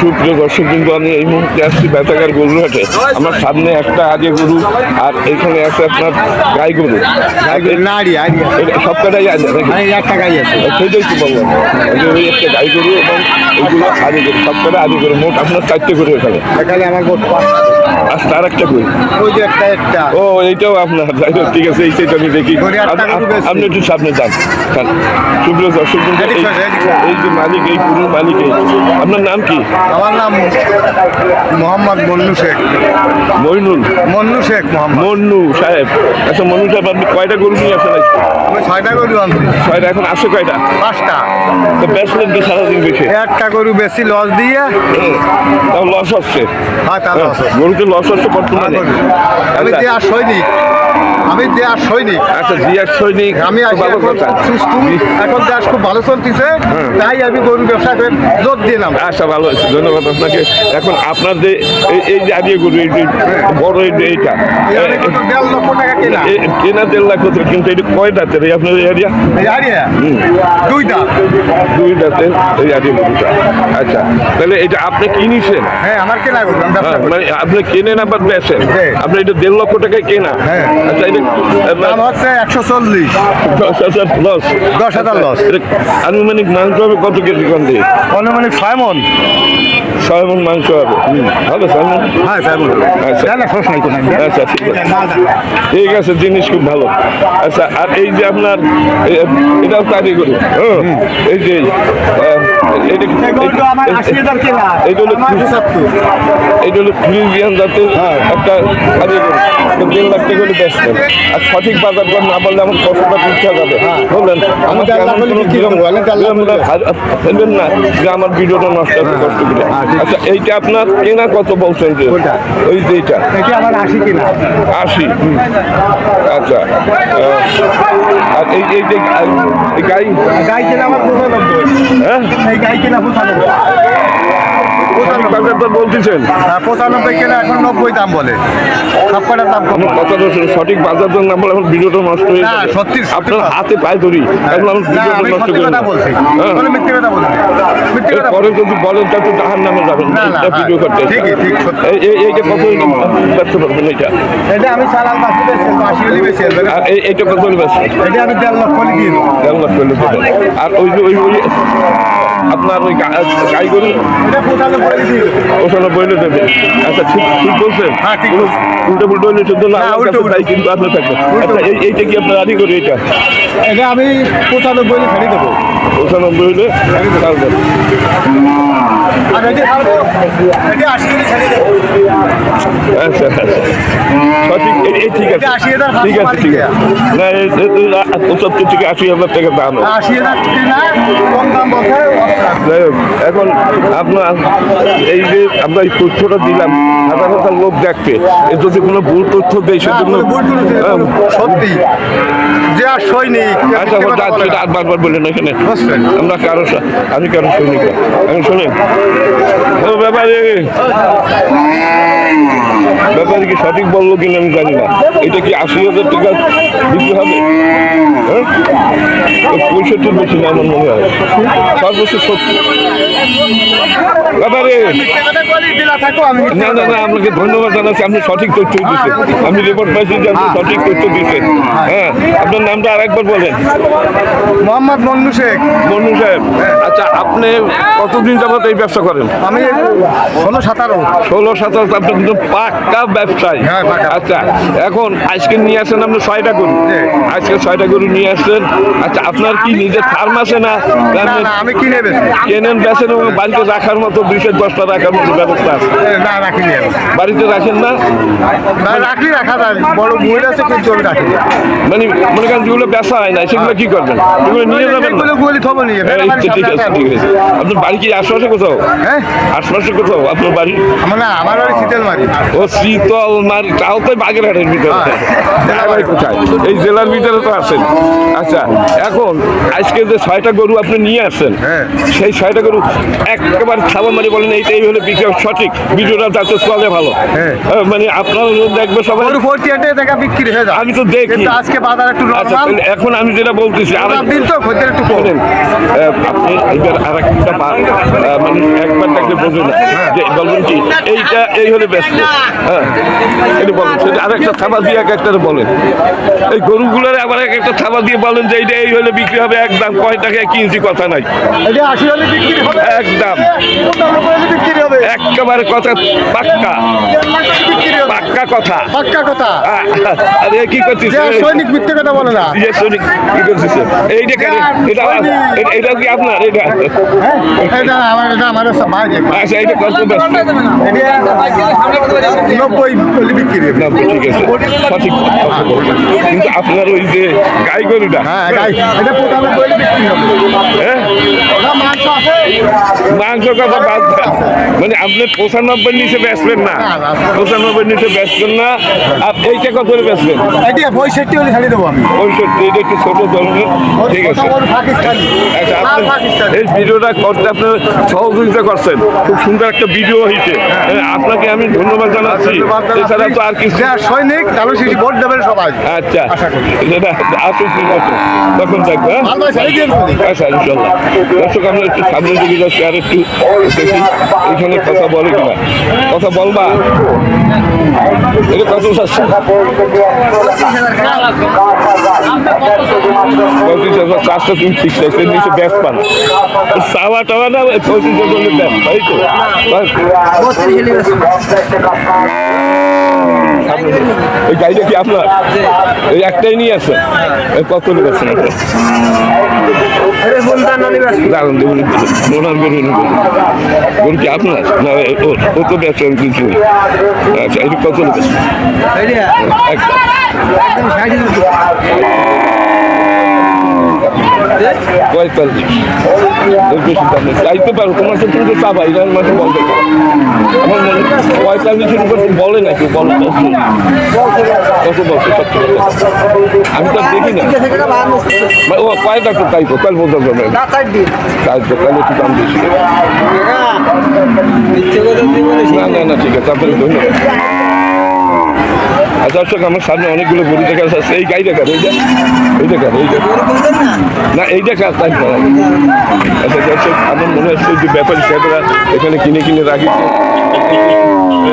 সুপ্রিয় দর্শক, কিন্তু আমি এই মুহূর্তে আসছি বেতাগার গরুর হাটে। আমার সামনে একটা আগে গরু আর এখানে আছে আপনার গাই গরু। সব কটাই আছে, একটা গাই আছে, সেটাই তো বললাম। ওই একটা গাই গরু এবং ওইগুলো আগে গরু, সব কটা আগে গরু। মোট আপনার 4টে গরু এখানে। এখানে আমার আর তার একটা গরু, ওই যে একটা ও এইটাও আপনার। যাই হোক, ঠিক আছে, এইটাই আমি দেখি। আপনি একটু সামনে যান। সুপ্রিয় দর্শক, কিন্তু এই যে মালিক, এই গরুর মালিক, আপনার নাম কি? আমার নাম মোহাম্মদ মন্নু শেখ। মইনুল মন্নু শেখ মোহাম্মদ। মন্নু সাহেব। আচ্ছা মন্নু সাহেব, আপনি কয়টা গরু নিয়ে আসেন? আমি 6টা গরু আনছি। 6টা। এখন আসে কয়টা? 5টা। তো বেচলেন তো সারাদিন বেশি। একটা গরু বেশি লস দিয়ে, তাও লস হচ্ছে। হ্যাঁ তা লস। গরুতে লস হচ্ছে বর্তমানে। আমি দেয়ার সৈনিক, আচ্ছা, জিয়ার সৈনিক। আমি ভালো কথা। সুস্থ, এখন দেশ খুব ভালো চলতেছে, তাই আমি গরু ব্যবসা করে জোর দিলাম। আচ্ছা, ভালো হয়েছে, ধন্যবাদ আপনাকে। এখন আপনার যে এই যে আদিয়া গরু, এই যে বড় এইটা 1.5 লক্ষ টাকা কেনা। কেনা 1.5 লাখ হতো, কিন্তু এটা কয় দাঁতের আপনার এরিয়া? দুইটা এই আদিয়া গরুটা। আচ্ছা, তাহলে এটা আপনি কিনেছেন? হ্যাঁ, আমার কেনা গরু। মানে আপনি কেনেন আবার বেচেন? আপনি এটা 1.5 লক্ষ টাকায় কেনা? আচ্ছা, এটা দাম হচ্ছে 140। 10,000 লস। আনুমানিক মাংস হবে কত কেজি? কম দিয়ে অনুমানিক 6 মণ। 6 মণ মাংস হবে। হবে 6 মণ? হ্যাঁ, 6 মণ। আচ্ছা, আচ্ছা, ঠিক আছে, জিনিস খুব ভালো। আচ্ছা, আর এই যে আপনার এটাও তারই গরু। এই যে এইটা হলো ফ্রিজিয়ান জাতের একটা তারই গরু। 1.5 লাখ টাকা করে বেচবেন। আর সঠিক বাজার দর না বললে আমার কষ্টটা তুলতে যাবে, বললেন। আমাকে ফেলবেন না যে আমার ভিডিওটা নষ্ট হবে কষ্ট করে। আচ্ছা, এইটা আপনার কেনা কত বলছেন? যে ওই যে এইটা আমার 80 কিনা। 80। আচ্ছা, আর এই যে গাই কিনা আমার 95। হ্যাঁ, এই গাই কিনা 95। বাজার দর বলতেছেন 95 কিনা, এখন 90 দাম বলে। সব কটার দাম কম। কথাটা সঠিক বাজার দর না বলে আমার ভিডিওটা নষ্ট হয়ে যাবে। সত্যি আপনার হাতে পায়ে ধরি, এখন আমার ভিডিওটা নষ্ট করে বলছি। মিথ্যে কথা বলছি। পরে যদি বলেন তা তো তাহার নামে যাবেন ভিডিও করতে। এইটা কত ব্যস্ত পারবেন? এটা আমি সালাল বাসি বেচি, 80 হলি বেচি। আর এইটা কত ব্যস্ত? এটা আমি 1.5 লক্ষ হলি দিয়ে দেবো। 1.5 লক্ষ হলে দেবেন। আর ওই আপনার ওই গাই গরু এটা 95 দিয়ে দেবো। 95 দেবে। আচ্ছা, ঠিক বলছেন। হ্যাঁ, ঠিক বলছেন। উল্টো হলে শুধু না, তাই কিন্তু আপনার থাকবে। আচ্ছা, এইটা কি আপনার আদি করি? এটা আমি 95 হলে ছাড়ি দেবো। 95 হলে ছাড়বেন। আর এটা 80 হলে ছাড়ি দেবো। আচ্ছা, সঠিক। ঠিক আছে, ঠিক আছে, ঠিক আছে। না, 75 থেকে 80,000 টাকা দাম। 80,000 কিনা, কম দাম বলছে। যাই হোক, এখন আপনার এই যে আমরা এই তথ্যটা দিলাম, হাজার লোক দেখবে, এর যদি কোনো ভুল তথ্য দেয় সেজন্য সত্যি যে আর সৈনিক। আচ্ছা, আর বারবার বললেন এখানে আমরা আমি কারো সৈনিক না। আমি শোনেন, ব্যাপারে কি সঠিক বললো কিনা আমি জানি না। এটা কি 80,000 টাকা দিতে হবে? 65 বেশি না আমার মনে হয়, সর্বোচ্চ 70। ব্যাপারে না, আপনাকে ধন্যবাদ জানাচ্ছি, আপনি সঠিক তথ্য দিচ্ছেন। আমি রিপোর্ট পাইছি যে আপনি সঠিক তথ্য দিচ্ছেন। হ্যাঁ, আপনার নামটা আরেকবার বলেন। মোহাম্মদ মন্নু শেখ। মন্নু সাহেব। আচ্ছা, আপনি কতদিন যাবত এই ব্যবসা করেন? আমি 16-17। আপনি কিন্তু পাক্কা ব্যবসায়ী। আচ্ছা, এখন আজকে নিয়ে আসেন আপনি 6টা গরু। আজকে 6টা গরু নিয়ে আসছেন। আচ্ছা, আপনার কি নিজের ফার্ম আছে না? আমি কিনে কেনেন, বেচেন এবং বাড়িতে রাখার মতো 2-10টা রাখার মতো ব্যবস্থা আছে? না, রাখিনি। বাড়িতে রাখেন না? রাখা যায়, বড় বই আছে, কিন্তু আমি রাখি। মানে মনে করেন যেগুলো বেচা হয় না, সেগুলো কি করবেন? এগুলো নিয়ে যাবেন? ঠিক আছে, ঠিক আছে। আপনার বাড়ি কি আশপাশে কোথাও? হ্যাঁ, আশপাশে কোথাও আপনার বাড়ি? আমার বাড়ি শীতলমারি। ও, শীতল মার তাও তো বাগেরহাটের ভিতরে ভাই কোথায় এই জেলার ভিতরে তো আছেন আচ্ছা এখন আজকে যে 6টা গরু আপনি নিয়ে আসছেন সেই 6টা গরু একেবারে ছাবা মারি বলেন এইটাই হলে বিক্রি সঠিক ভিডিওটা যাতে চলে ভালো মানে আপনারা দেখবে সবাই গরু 48 টাকা বিক্রি হয়ে যায় আমি তো দেখি কিন্তু আজকে বাজার একটু আচ্ছা নরমাল তাহলে এখন আমি যেটা বলতেছি দিন তো খদ্দের একটু কম বলেন আপনি এইবার আর একটা মানুষ একবার দেখলে বোঝে না যে বলবেন কি এইটা এই হলে ব্যস্ত হ্যাঁ এটা বলেন সেটা আর একটা থাবা দিয়ে এক একটা বলেন এই গরুগুলোর আবার এক একটা থাবা দিয়ে বলেন যে এইটা এই হলে বিক্রি হবে একদম কয় টাকায় কিনছি কথা নাই এটা 80 হলে বিক্রি হবে একদম 95 হলে বিক্রি হবে একেবারে কথা পাক্কা 1 লাখ টাকা বিক্রি হবে পাক্কা কথা পাক্কা কথা আরে কি করছিস যে সৈনিক মিথ্যে কথা বলে না যে সৈনিক কি করছিস এইটা কেন এটা কি আপনার এটা হ্যাঁ এটা আমার সব ভাই আচ্ছা এটা কত ব্যস্ত এটা 90 হলে বিক্রি হবে না ঠিক আছে সঠিক কথা বলছেন। কিন্তু আপনার ওই যে গাই গরুটা হ্যাঁ গাই এটা 95 হলে বিক্রি হবে হ্যাঁ ওটা মাংস আছে মাংস কথা বাদ দেন। মানে আপনি 95 নিচে বেচবেন না 95 নিচে বেচবেন না আর এইটা কত করে বেচবেন এটা 65 হলে ছাড়ি দেবো আমি 65 এটা একটু ছোট ধরনের ঠিক আছে পাকিস্তানি আচ্ছা লাল আপনি পাকিস্তানি এই ভিডিওটা করতে আপনার সহযোগিতা করছেন খুব সুন্দর একটা ভিডিও হয়েছে আপনাকে আমি ধন্যবাদ জানাচ্ছি এছাড়া তো আর কিছু যে সৈনিক তাহলে শিশু ভোট দেবেন সবাই আচ্ছা আশা করি। যেটা আসুন ঠিক আছে তখন থাকবে হ্যাঁ? ভালো আছে, এই যে সৈনিক। আচ্ছা ইনশাল্লাহ দর্শক আমরা একটু সামনে দিকে যাচ্ছি আর একটু দেখি এখানে কথা বলে কিনা কথা বলবা এটা কত চাচ্ছে 35,000 চারশো তুমি ঠিক চাইছে নিচে ব্যাস পান চাওয়া টাওয়া না 35,000 ব্যাস তাই তো ওই গাড়িটা কি আপনার এই একটাই নিয়ে আসেন কত লোক আছেন আপনার দাঁড়ান দেখুন ওনার গরু গরু কি আপনার না ও তো ব্যবসা কিছু আচ্ছা এটা কত লোক আছে একদম পঁয়তাল্লিশ বেশি দাম নেই চাইতে পারো তোমার সাথে তুমি তো চাবা এটার মাঝে বলতে আমার মনে 45-এর উপর বলে না কেউ বলো কত বলছে সত্যি কথা আমি তো আর দেখি না ও কয় ডাক্তার তাই তো তাই বলতে পারবে তাই তো তাহলে একটু দাম বেশি না না ঠিক আছে আপনাকে ধন্যবাদ আচ্ছা দর্শক আমার সামনে অনেকগুলো গরু দেখা যাচ্ছে এই গাড়ি দেখার এইটা না এইটা কাজ তাই করা আচ্ছা দর্শক আমার মনে হচ্ছে যে ব্যাপারী সাহেবরা এখানে কিনে রাখিছে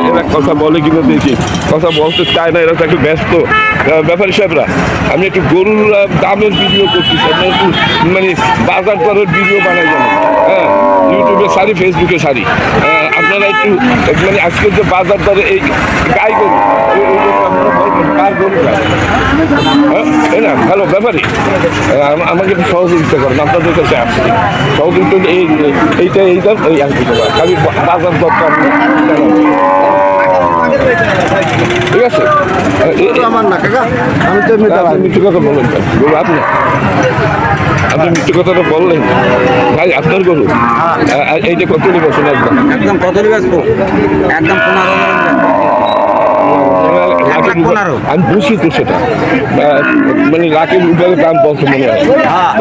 এরা কথা বলে কিনা দেখি কথা বলতে চায় না এরা তো একটু ব্যস্ত ব্যাপারী সাহেবরা আমি একটু গরুর দামের ভিডিও করতেছি আপনার একটু মানে বাজার দরের ভিডিও বানাই যাবো হ্যাঁ ইউটিউবে সারি ফেসবুকে সারি আপনারা একটু মানে আজকের যে বাজার দরে এই গাই গরু কার গরু তাই না ভালো ব্যাপারই আমাকে একটু সহযোগিতা করেন আপনাদের কাছে আসছি সহযোগিতা এইটা ওই আসতে পারে খালি বাজার দরটা ঠিক আছে আমার না কাকা আমি তো আপনি মিথ্যে কথা বলেন গরু আপনি মিথ্যে কথাটা বললেন ভাই আপনার গরু এইটা কত বছর একদম একদম কত বেচবো একদম 15,000 আমি বুঝি তো সেটা মানে লাখের উপরে দাম বলছে মনে হয়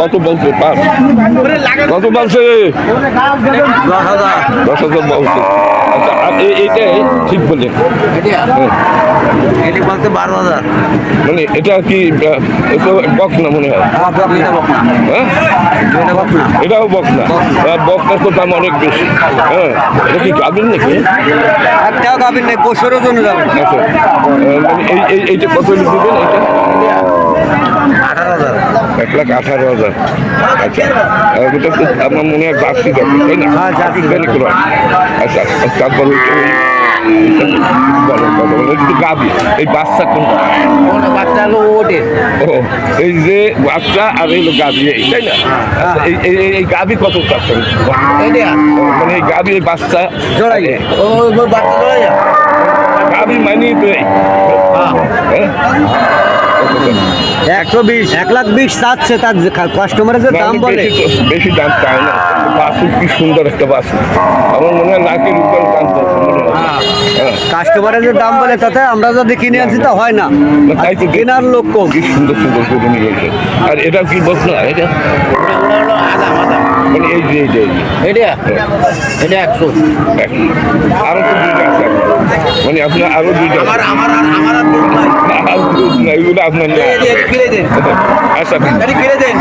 কত বলছে পাঁচ কত বলছে 10,000 বলছে আচ্ছা আর এইটাই ঠিক বললেন এটি বলতে 12,000 মানে এটা কি বক না মনে হয় হ্যাঁ এটাও বক না বকটার তো দাম অনেক বেশি হ্যাঁ এটা কি গাবেন নাকি একটাও গাবিন নেই বছরের জন্য যাবে আচ্ছা মানে এইটা কত দিবেন এটা 18,000 1,18,000 আচ্ছা ওটা তো আমার মনে হয় বাড়ছি যাবে তাই না পাকিস্তানি ক্রস আচ্ছা তারপর গাবি এই বাচ্চা কোনটা বাচ্চা হলো ওটের ও এই যে বাচ্চা আর এই গাবি এই তাই না এই গাবি কত চাচ্ছেন মানে এই গাবি এই বাচ্চা জড়াই ও বাচ্চা জড়াই গাবি মানিয়ে তো এই হ্যাঁ 120 1,20,000 চাচ্ছে তার কাস্টমারের যে দাম বলে বেশি দাম চায় না বাসু কি সুন্দর একটা বাসু আমার মনে হয় লাখের উপর দাম মনে হয় কাস্টমারের যে দাম বলে তাতে আমরা যদি কিনে আনছি তা হয় না, না, তাই তো কেনার লোক কম। কি সুন্দর সুন্দর গরু নিয়ে গেছে। আর এটা কি বসলো এটা মানে এই যে এটা 100। আরো তো দুইটা আছে মানে আপনার আরো দুইটা আছে। আমার আর দুধ নাই। আর দুধ নাই, এগুলো আপনার না। কিনে দেন, আচ্ছা কিনে দেন।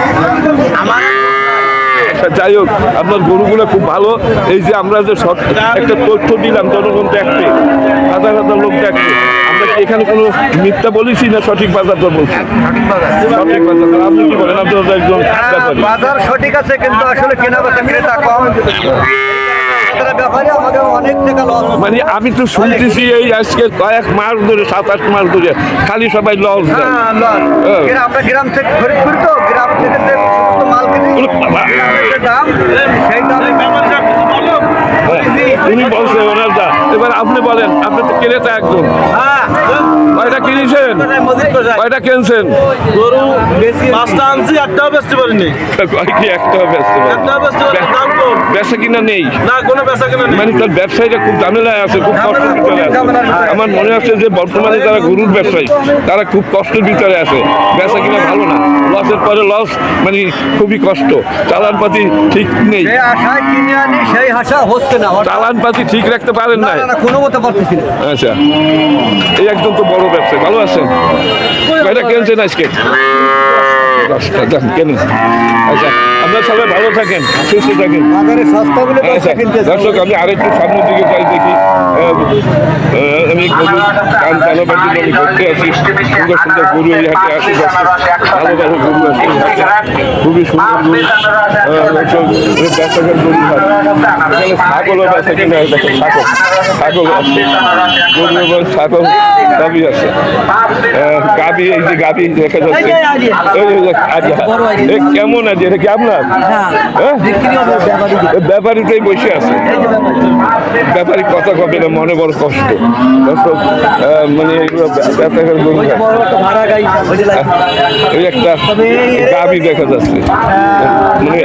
আমার আচ্ছা, যাই হোক আপনার গরুগুলো খুব ভালো। এই যে আমরা যে একটা তথ্য দিলাম জনগণ দেখতে, হাজার হাজার লোক দেখতে, আমরা কি এখানে কোনো মিথ্যা বলেছি না সঠিক বাজার দর বলছি? সঠিক বাজার দর। আপনি কি বলেন? আপনার তো একজন ব্যাপারী। বাজার সঠিক আছে কিন্তু আসলে কেনা বেচা ক্রেতা কম, ব্যাপারে আমাদের অনেক টাকা লস। মানে আমি তো শুনতেছি এই আজকে কয়েক মাস ধরে 7-8 মাস ধরে খালি সবাই লস দেয়। আমরা গ্রাম থেকে খরিদ করি তো, গ্রাম থেকে যে সমস্ত মাল কিনি যে দাম সেই দামে উনি বলছে ওনার দা। এবার আপনি বলেন, আপনি তো ক্রেতা একজন, কয়টা কিনেছেন, কয়টা কিনছেন? গরু পাঁচটা আনছি, একটাও বেচতে পারিনি। কয় কি একটাও ব্যস্ত একটাও বেচতে পারিনি, দাম কম। ব্যবসা কিনা নেই, না কোনো বেচা কেনা নেই। মানে তার ব্যবসায়ীরা খুব ঝামেলায় আছে, খুব কষ্টের ভিতরে আছে। আমার মনে হচ্ছে যে বর্তমানে যারা গরুর ব্যবসায়ী তারা খুব কষ্টের ভিতরে আছে, ব্যবসা কিনা ভালো না, লসের পরে লস, মানে খুবই কষ্ট। চালান পাতি ঠিক নেই, যে আশায় কিনে আনি সেই আশা হচ্ছে না, চালান পাতি ঠিক রাখতে পারেন না। কোনো মতে পারতেছি না। আচ্ছা, এই একদম তো বড় ব্যবসায়ী, ভালো আছেন? কয়টা কিনছেন আজকে? 10টা, যান কেন। আচ্ছা, আপনারা সবাই ভালো থাকেন, সুস্থ থাকেন। বাজারে সস্তা বলে আচ্ছা, ব্যবসা কিনতে দর্শক আমি আরেকটু সামনের দিকে যাই দেখি। আমি গরু কান চালাবার জন্য আমি ঘুরতে আসি। সুন্দর সুন্দর গরু এই হাটে আসি, ভালো ভালো গরু আছে এই হাটে, খুবই সুন্দর গরু। দর্শক, বেচাকের গরু হাট, এখানে ছাগলও বেচা কিনা হয়। দেখেন ছাগল আছে, গরু এবং ছাগল সবই আছে। গাবি, এই যে গাবি দেখা যাচ্ছে, এই যে আজা, এ কেমন আছে? এটা কি আপনার? হ্যাঁ? এ ব্যাপারীটাই বসে আছে, ব্যাপারী কথা কবে না, মনে বড় কষ্ট। দর্শক, মানে এগুলো বেচাকের গরু হাট। এই একটা গাবি দেখা যাচ্ছে, মানে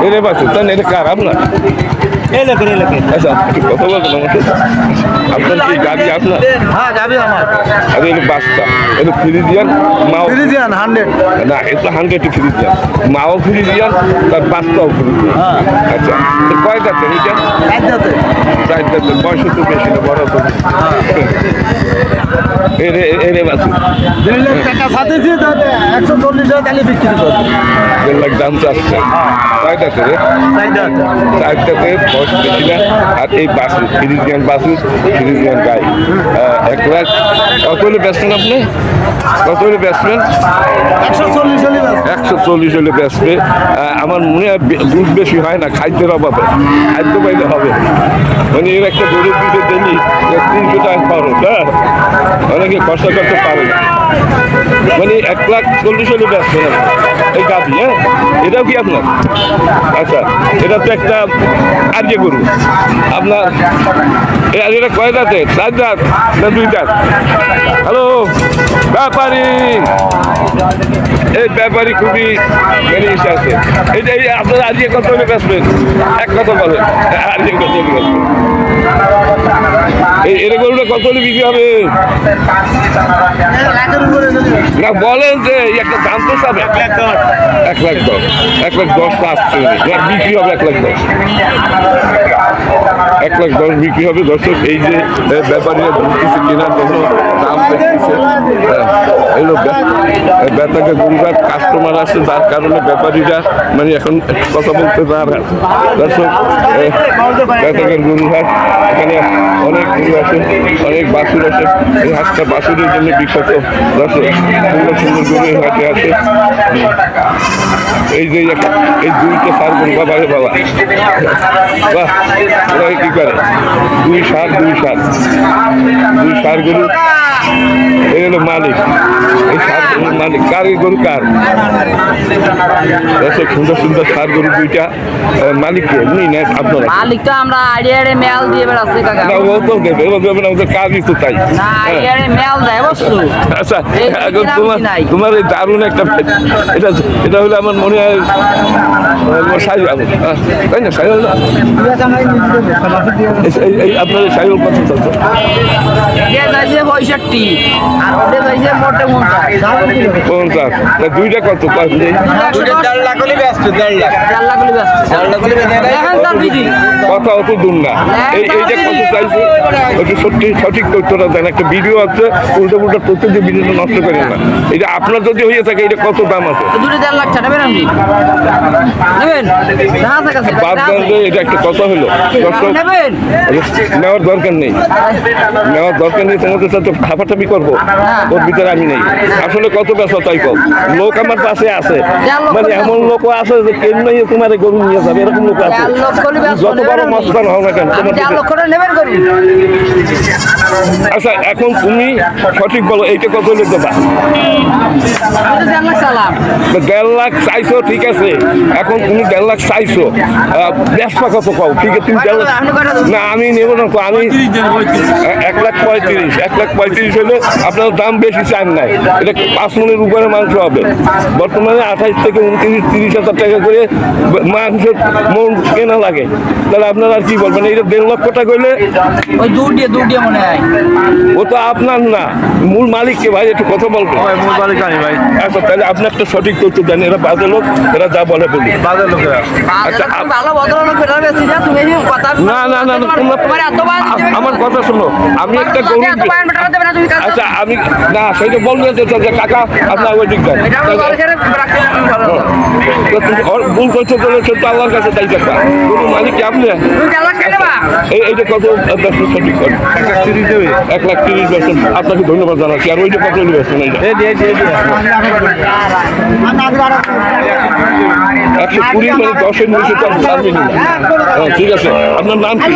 এরে বাচ্চা, তাই না? এটা কার? আপনার? আচ্ছা, একটু কথা বলবেন আমার সাথে? আপনার কি গাবি আপনার? হ্যাঁ যাবে আমার। আর এটা বাচ্চা, এটা ফ্রিজিয়ান মাও, 100। না এটা 100 ফ্রিজিয়ান, মাও ফ্রিজিয়ান, তার বাচ্চাও ফ্রিজিয়ান। আচ্ছা, তো কয় দাঁতের এটা? 4 দাঁতের। বয়স তো বেশি না, বড় তো। এরে বাচ্চা 2 লাখ টাকা সাথে দিয়ে 140 টাকা বিক্রি করবে। 1.5 লাখ দাম চাচ্ছে। কয় দাঁতের? 4 দাঁতের, বয়স বেশি না। আর এই বাসু ফ্রিজিয়ান, বাসু ফ্রিজিয়ান গাই। 1 লাখ। কত হলে বেচবেন আপনি? কত হলে বেচবেন? 140 হলে বেচবে। আমার মনে হয় দুধ বেশি হয় না, খাদ্যের অভাবে, খাদ্য পাইলে হবে। মানে এর একটা গরুর দুধে দিলি 300 টাকা খরচ। হ্যাঁ, অনেকে খরচা করতে পারে না। মানে 1,40,000 হলে বেচবেন এই গাভি। হ্যাঁ, এটাও কি আপনার? আচ্ছা, এটা তো একটা আর যে গরু আপনার। আর এটা কয় দাঁতে? 4 দাঁত না 2 দাঁত? হ্যালো ব্যাপারী, এই ব্যাপারী খুবই মানে ইসে আছে। এই আপনারা আজকে কত হলে বেচবেন? এক কথা বলেন, আজকে কত হলে বেচবেন? এর গরুটা কত হলে বিক্রি হবে? না বলেন যে একটা দাম তো চাবে। 1,10,000। 1,10,000 আসছে, বিক্রি হবে 1,10,000। 1,10,000 বিক্রি হবে। দর্শক, এই যে ব্যাপারীরা ঘুরতেছে কেনার জন্য, দাম দেখতেছে। এগুলো বেতাকে গরুরার কাস্টমার আছে, যার কারণে ব্যাপারীরা মানে এখন কথা বলতে না। দর্শক, বেতাকের গরু হাট, এখানে অনেক গরু আছে, অনেক বাছুর আছে। এই হাটটা বাছুরের জন্য বিখ্যাত। দর্শক, সুন্দর সুন্দর গরু এই হাটে আছে। এই যে এই 2টা সার গরু, বাবা রে বাবা, বাহ, ওরা কি করে? 2 সার গরু। এই হলো মালিক, এই সার গরুর মালিক। কার এই গরু? কার? দর্শক, সুন্দর সুন্দর সার গরু 2টা। মালিক কে? উনি না আপনারা? মালিক তো আমরা আড়িয়ারে মেল দিয়ে বেড়াচ্ছি কাকা। না, ও তো দেবে, ও দেবে না, ওদের কাজই তো তাই। না আড়িয়ারে মেল দেয় বস্তু। আচ্ছা, এই এখন কিরামতি নাই। তোমার এই দারুণ একটা, এটা হলো আমার মনে হয় সাইজ, তাই না? সাইজ এই আপনাদের সাইকেল কত চলছে? এটা যাইছে 65 আর ওটা যাইছে মোটে 50 50 তা দুইটা কত পাঁচ নেই 1.5 লাখ হলে ব্যস্ত 1.5 লাখ 4 লাখ হলে ব্যস্ত 4 লাখ হলে দেখেন স্যার বিধি কথা অত দূর না এইটা কত চাইছে ওটা সঠিক তথ্যটা দেন একটা ভিডিও আছে উল্টো উল্টো তথ্য দিয়ে ভিডিওটা নষ্ট করেন না এটা আপনার যদি হয়ে থাকে এটা কত দাম আছে দুটো 4 লাখ টাকা নেবেন আপনি নেবেন দেখা থাকে বাদ দেন যে এটা একটা কথা হলো দর্শক নেবেন নেওয়ার দরকার নেই তোমাদের সাথে ফাঁপাটাপি করবো ওর ভিতরে আমি নেই আসলে কত ব্যস্ত তাই কম লোক আমার পাশে আছে মানে এমন লোক আছে যে কেন নাই তোমার গরু নিয়ে যাবে এরকম লোক আছে যত বড় মস্তান হও না কেন তোমার 4 লক্ষ টাকা নেবেন করুন আচ্ছা এখন তুমি সঠিক বলো এইটা কত হলে দেবা 4 লাখ সালাম 1.5 লাখ চাইছো ঠিক আছে এখন তুমি 1.5 লাখ চাইছো ব্যবসা কত পাও ঠিক আছে তুমি 1.5 লাখ না আমি নেব না তো আমি 1,35,000 হলে আপনার দাম বেশি চান নাই এটা 5 মনের উপরে মাংস হবে বর্তমানে 28 থেকে 29-30 হাজার টাকা করে মাংসের মন কেনা লাগে তাহলে আপনারা আর কি বলবেন এটা 1.5 লক্ষ টাকা হইলে ওই দূর দিয়ে মনে হয় ও তো আপনার না মূল মালিককে ভাই একটু কথা বলবেন মূল মালিক আমি ভাই আচ্ছা তাহলে আপনি একটা সঠিক তথ্য দেন এরা বাজে লোক এরা যা বলে বলি বাজার লোকেরা আচ্ছা, ভালো ভদ্রলোক বেটার বেশি যা তুমি এই কথা না তোমার এত বান আমার কথা শোনো আমি একটা গরু এত বান বেটার দেবে না তুমি কাজ আচ্ছা আমি না সেটা বলবেন যে কাকা আপনার ওই দিক দেন এটা আমি বলে ছেড়ে রাখতে ভালো তো তুমি ভুল করছো বলে সে তো আল্লাহর কাছে তাই টাকা কোনো মালিক কি আপনি তুমি 4 লাখ টাকা দেবা এইটা কত আপনার সঠিক করেন 1.30 দেবে 1,30,000 আপনাকে ধন্যবাদ জানাচ্ছি আর ওইটা কত নেবেন এইটা 120 মানে 10-এর নিচে তো পারবেন না ঠিক আছে আপনার নাম কি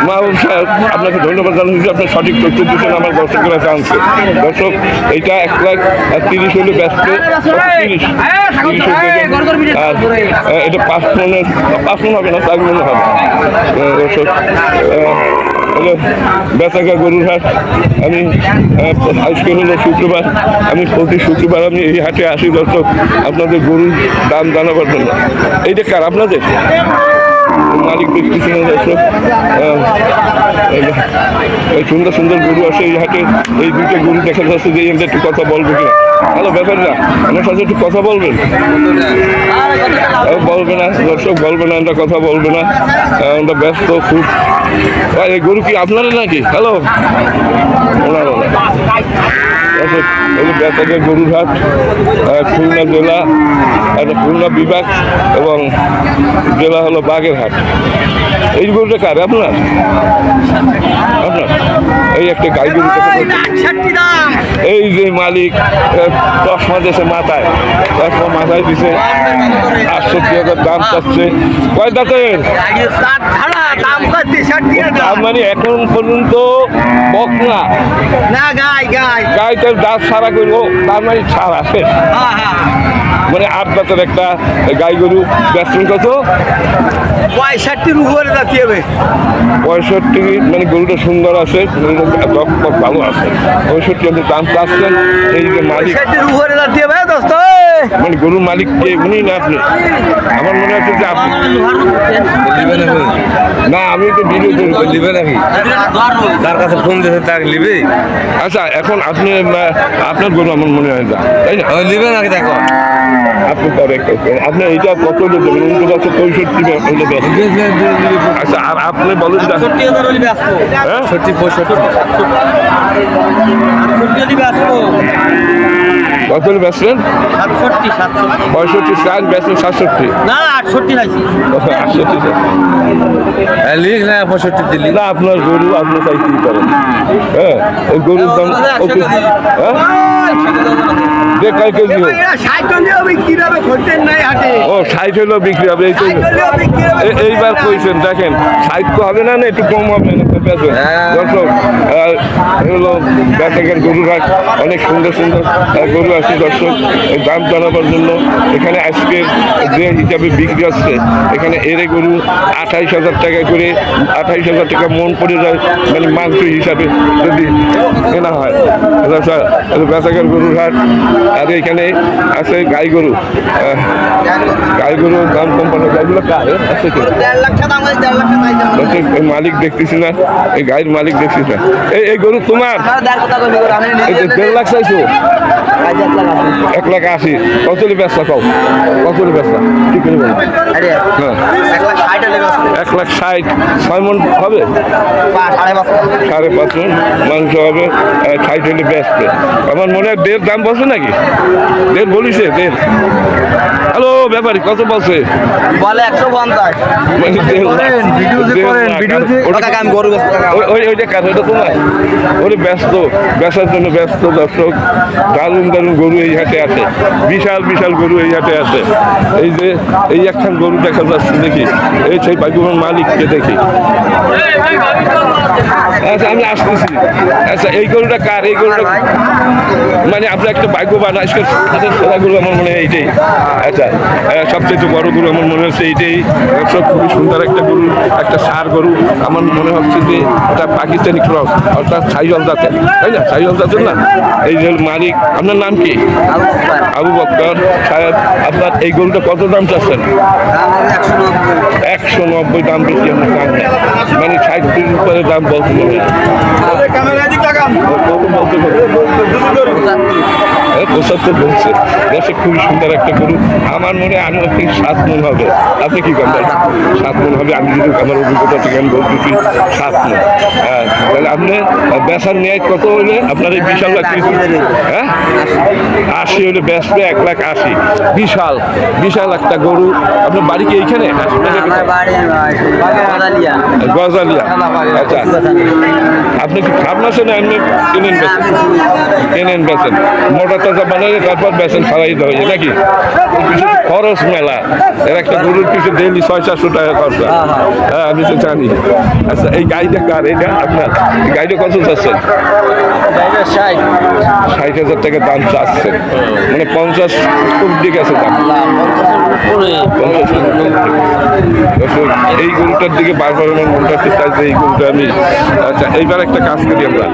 মাহবুব সাহেব আপনাকে ধন্যবাদ জানাচ্ছি আপনার সঠিক তথ্য দিচ্ছেন আমার দর্শকরা জানছে দর্শক এইটা 1,30,000 হলে ব্যস্ত 30 আর এটা 5 মন হবে না 4 মন হবে দর্শক হলো বেচাকা গরুর হাট আমি আজকে হলো শুক্রবার আমি প্রতি শুক্রবার আমি এই হাটে আসি দর্শক আপনাদের গরুর দাম জানাবার জন্য এইটা কার আপনাদের মালিক দেখতেছি না দর্শক এই সুন্দর সুন্দর গরু আছে এই হাটে এই দুইটা গরু দেখা যাচ্ছে যে এদের একটু কথা বলবো কিনা হ্যালো ব্যাপারটা আমার সাথে একটু কথা বলবেন বলবে না দর্শক বলবে না আমরা কথা বলবে না আমরা ব্যস্ত খুব এই গরু কি আপনারা নাকি হ্যালো ওনারা বেতাগের গরুর হাট খুলনা জেলা খুলনা বিভাগ এবং জেলা হলো বাগেরহাট এই গরুটা কার আপনার এই একটা গাই গরু এই যে মালিক চশমা দেশে মাথায় চশমা মাথায় দিছে 68,000 দাম চাচ্ছে কয় দাঁতের মানে এখন পর্যন্ত বক না গাইটার দাঁত সারা করবো তার মানে ছাড় আছে মানে 8 দাঁতের একটা গাই গরু ব্যস্ত কত 65 উপরে যাতে হবে 65 মানে গরুটা সুন্দর আছে ভালো আছে 65 দাম চাচ্ছেন এই যে মালিক 65 উপরে যাতে হবে দোস্ত মানে গরুর মালিক কে উনি না আপনি আমার মনে হচ্ছে যে আপনি না আমি তো ভিডিও লিবে নাকি তার কাছে ফোন দিয়েছে তাকে লিবে আচ্ছা এখন আপনি আপনার গরু আমার মনে হয় যা তাই না লিবে নাকি দেখো আপনি আপনি এইটা কত দেবেন উনি তো 65 আচ্ছা আর আপনি বলেন হ্যাঁ 70 কত বেচলেন 65 চাল বেচলেন 67 না 68 আছে 68 লিখ না 65 দিলি না আপনার গরু আপনি তাই কি করেন হ্যাঁ এই গরুর দাম যে কয় কেজি হোক 60 বিক্রি হবে খদ্দের নাই হাটে ও 60 হলেও বিক্রি হবে এইবার কইছেন দেখেন 60 তো হবে না একটু কম হবে না দর্শক হলো বেচাকের গরুর হাট অনেক সুন্দর সুন্দর গরু আছে দর্শক দাম জানাবার জন্য এখানে আজকে যে হিসাবে বিক্রি হচ্ছে এখানে এরে গরু 28,000 টাকা করে 28,000 টাকা মন পড়ে যায় মানে মাংস হিসাবে যদি কেনা হয় বেচাকের গরুর হাট আর এখানে আছে গাই গরু গাই গরুর দাম কম পাঠায় গাইগুলো কার আছে কি 1.5 লাখ টাকা দাম আছে 1.5 লাখ টাকা চাইছে বলছে, এই মালিক দেখতেছি না এই গায়ের মালিক দেখছিস না এই গরু তোমার আমার 1.5 কথা কইলি করে আমি এই যে 1.5 লাখ চাইছো 1 লাখ আছে 1,80,000 কত হলে ব্যবসা কও কত হলে ব্যবসা কি করে বলো আরে হ্যাঁ 1 লাখ 60 হলে আছে 1,60,000 6 মণ হবে 5.5 5.5 মণ মাংস হবে 60 হলে বেচবে আমার মনে হয় 1.5 দাম বলছে নাকি 1.5 বলিছে 1.5 হ্যালো ব্যাপারী কত বলছে বলে 150 মানে 1.5 লাখ। ভিডিও যে 1.5 করেন, লাখ। ভিডিও যে- ওটা টাকা আমি গরু বেচতে টাকা ওইটা কাজ ওইটা তোমার ওরে ব্যস্ত বেচার জন্য ব্যস্ত দর্শক দারুণ দারুণ গরু এই হাটে আছে বিশাল বিশাল গরু এই হাটে আছে এই যে এই একখান গরু দেখা যাচ্ছে দেখি এই সেই ভাগ্যবান মালিককে দেখি আচ্ছা আমি আসতেছি আচ্ছা এই গরুটা কার এই গরুটা মানে আপনার একটা ভাগ্যবান আজকে সেরা গরু আমার মনে হয় এইটাই আচ্ছা সবচেয়ে বড় গরু আমার মনে হচ্ছে এইটাই দর্শক খুবই সুন্দর একটা গরু একটা ষাঁড় গরু আমার মনে হচ্ছে যে এটা পাকিস্তানি ক্রস অর্থাৎ সাইওয়াল জাতের তাই না সাইওয়াল জাতের না এই যে মালিক আপনার নাম কি আবু বক্কর সাহেব আপনার এই গরুটা কত দাম চাচ্ছেন 190 দাম বেশি আমরা দাম নেই। মানে 60 উপরে দাম বলতে হবে পঁচাত্তর বলছে দেশে খুবই সুন্দর একটা গরু আমার মনে হয় আনুমানিক 7 মণ হবে আপনি কি করেন 7 মণ হবে আমি যদি আমার অভিজ্ঞতা থেকে আমি বলতেছি 7 মণ তাহলে আপনি বেচার ন্যায় কত হইলে আপনার এই বিশাল লাখ হ্যাঁ 80 হলে বেচবে 1,80,000 বিশাল বিশাল একটা গরু আপনার বাড়ি কি এইখানে গজালিয়া আচ্ছা আপনি কি খাবনাছে না এমনি কিনেন বেচেন কেনেন বেচেন মোটা তাজা বানাইলে তারপর বেচেন খাওয়াই দেওয়া যায় নাকি কিছু খরচ মেলা এর একটা গরুর পিছু ডেলি 600-700 টাকা খরচা হ্যাঁ আমি তো জানি আচ্ছা এই গাড়িটা কার এটা আপনার এই গাড়িটা কত চাচ্ছেন 60,000 টাকা দাম চাচ্ছেন মানে 50 দিকে আছে দাম 50 দর্শক, এই গরুটার দিকে বারবার আমার মনটা চাইছে এই গরুটা আমি আচ্ছা এইবার একটা কাজ করি আমরা